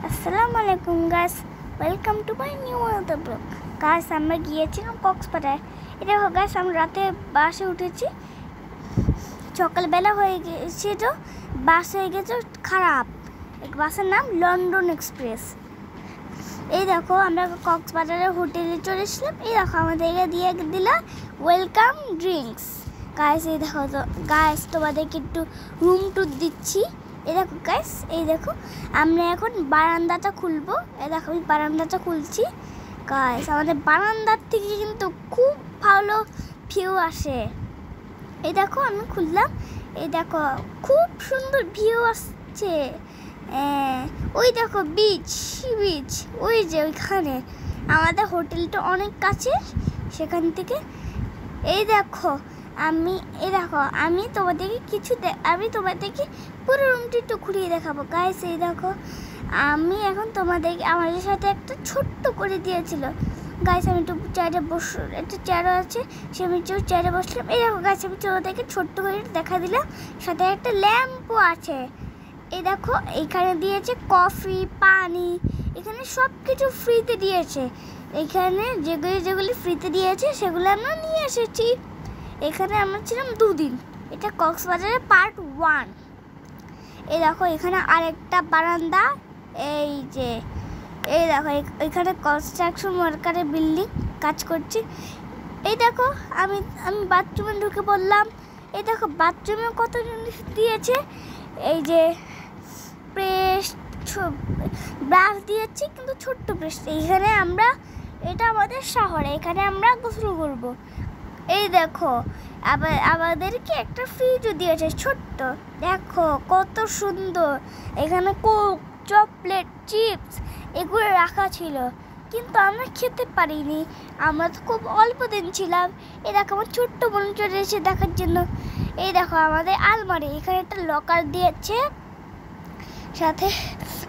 আসসালামু আলাইকুম guys, welcome to my new blog. Guys, আমরা গিয়েছিলাম কক্সবাজার। এটা গাইস, আমরা রাতে বাসে উঠেছি, সকালবেলা হয়ে গেছে, তো বাস হয়ে গেছে খারাপ। বাসের নাম লন্ডন এক্সপ্রেস। এই দেখো, আমরা কক্সবাজারের হোটেলে চলে এসলাম। এই দেখো, আমাদেরকে দিয়ে দিল ওয়েলকাম ড্রিঙ্কস। গাইস, এই দেখো তো গাইস, তোমাদেরকে একটু রুম ট্যুর দিচ্ছি। এই দেখো গাইস, এই দেখো, আমরা এখন বারান্দাটা খুলবো। এই দেখো, আমি বারান্দাটা খুলছি। গাইস, আমাদের বারান্দার থেকে কিন্তু খুব ভালো ভিউ আসে। এই দেখো, আমি খুললাম। এই দেখো, খুব সুন্দর ভিউ আসছে। ওই দেখো বিচ, ওই যে ওইখানে আমাদের হোটেলটা অনেক কাছে সেখান থেকে। এই দেখো, আমি তোমাদেরকে পুরো রুমটি একটু ঘুরিয়ে দেখাবো। গাইস, এই দেখো, আমি এখন তোমাদেরকে আমাদের সাথে একটা ছোট্ট করে দিয়েছিল। গাইস, আমি একটু একটা চেয়ারও আছে, সে আমি চেয়ারে বসলাম। এই দেখো গাইস, আমি তোমাদেরকে ছোট্ট করে দেখা দিলাম, সাথে একটা ল্যাম্পও আছে। এই দেখো, এখানে দিয়েছে কফি, পানি, এখানে সব কিছু ফ্রিতে দিয়েছে। এখানে যেগুলি ফ্রিতে দিয়েছে সেগুলো আমরা নিয়ে এসেছি। এখানে আমরা ছিলাম 2 দিন। এটা কক্সবাজারের পার্ট 1। এই দেখো, এখানে আরেকটা বারান্দা। এই দেখো, এখানে কনস্ট্রাকশন ওয়ার্কারের বিল্ডিং কাজ করছে। এই দেখো, আমি বাথরুমে ঢুকে পড়লাম। এই দেখো, বাথরুমে কত জিনিস দিয়েছে। এই যে ব্রাশ দিয়েছি, কিন্তু ছোট্ট ব্রাশ। এইখানে এটা আমাদের শহরে, এখানে আমরা গোসল করব। এই দেখো, আমাদেরকে একটা ফ্রিজও দিয়েছে ছোট্ট। দেখো কত সুন্দর। এখানে কোক, চকলেট, চিপস এগুলো রাখা ছিল, কিন্তু আমরা খেতে পারিনি, আমরা তো খুব অল্প দিন ছিলাম। এই দেখো, আমার ছোট্ট বোন চলে এসে দেখার জন্য। এই দেখো, আমাদের আলমারি, এখানে একটা লকার দিয়েছে, সাথে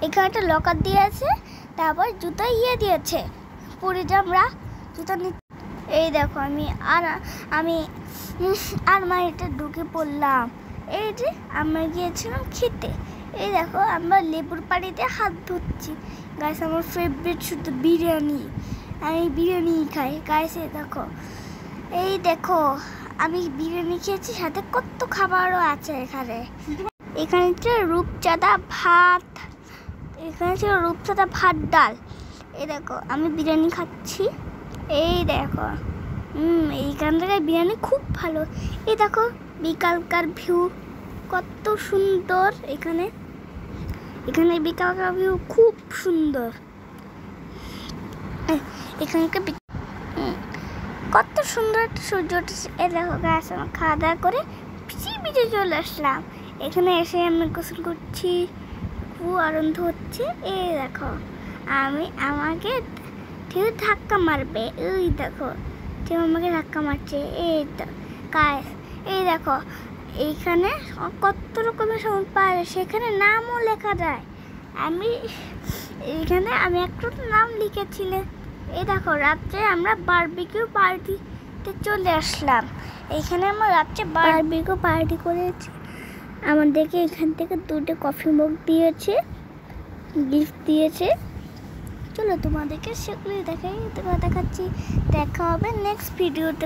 এখানে একটা লকার দিয়েছে। তারপর জুতা দিয়েছে, পরে যে আমরা জুতা নিচ্ছি। এই দেখো, আমি আলমারিটা ঢুকে পড়লাম। এই যে আমরা গিয়েছিলাম খেতে। এই দেখো, আমরা লেবুর পানিতে হাত ধুচ্ছি। গাইস, আমার ফেভারিট শুধু বিরিয়ানি, আমি বিরিয়ানি খাই। গাইস, এই দেখো, আমি বিরিয়ানি খেয়েছি, সাথে কত খাবারও আছে এখানে। এখানে ছিল রূপচাঁদা ভাত, ডাল। এই দেখো, আমি বিরিয়ানি খাচ্ছি। এই দেখো, এইখান থেকে বিরিয়ানি খুব ভালো। এই দেখো, বিকালকার ভিউ কত সুন্দর। এখানে বিকালকার ভিউ খুব সুন্দর। এখানকার কত সুন্দর একটা সূর্য উঠেছে। এই দেখো গাছ, আমার খাওয়া দাওয়া করে বিচে চলে আসলাম। এখানে এসে আমি গোসল করছি, খুব আনন্দ হচ্ছে। এই দেখো, আমাকে কেউ ধাক্কা মারবে। ওই দেখো, কেউ আমাকে ধাক্কা মারছে। এই তো গাইস, এই দেখো, এইখানে কত রকমের সময় পাওয়া যায়, সেখানে নামও লেখা যায়। আমি একটা নাম লিখেছিলাম। এই দেখো, রাত্রে আমরা বারবিকিউ পার্টিতে চলে আসলাম। এখানে আমরা রাত্রে বারবিকিউ পার্টি করেছি। আমাদেরকে এখান থেকে 2টে কফি মগ দিয়েছে, গিফট দিয়েছে। চলো তোমাদেরকে সেগুলি দেখাচ্ছি। দেখা হবে নেক্সট ভিডিওতে।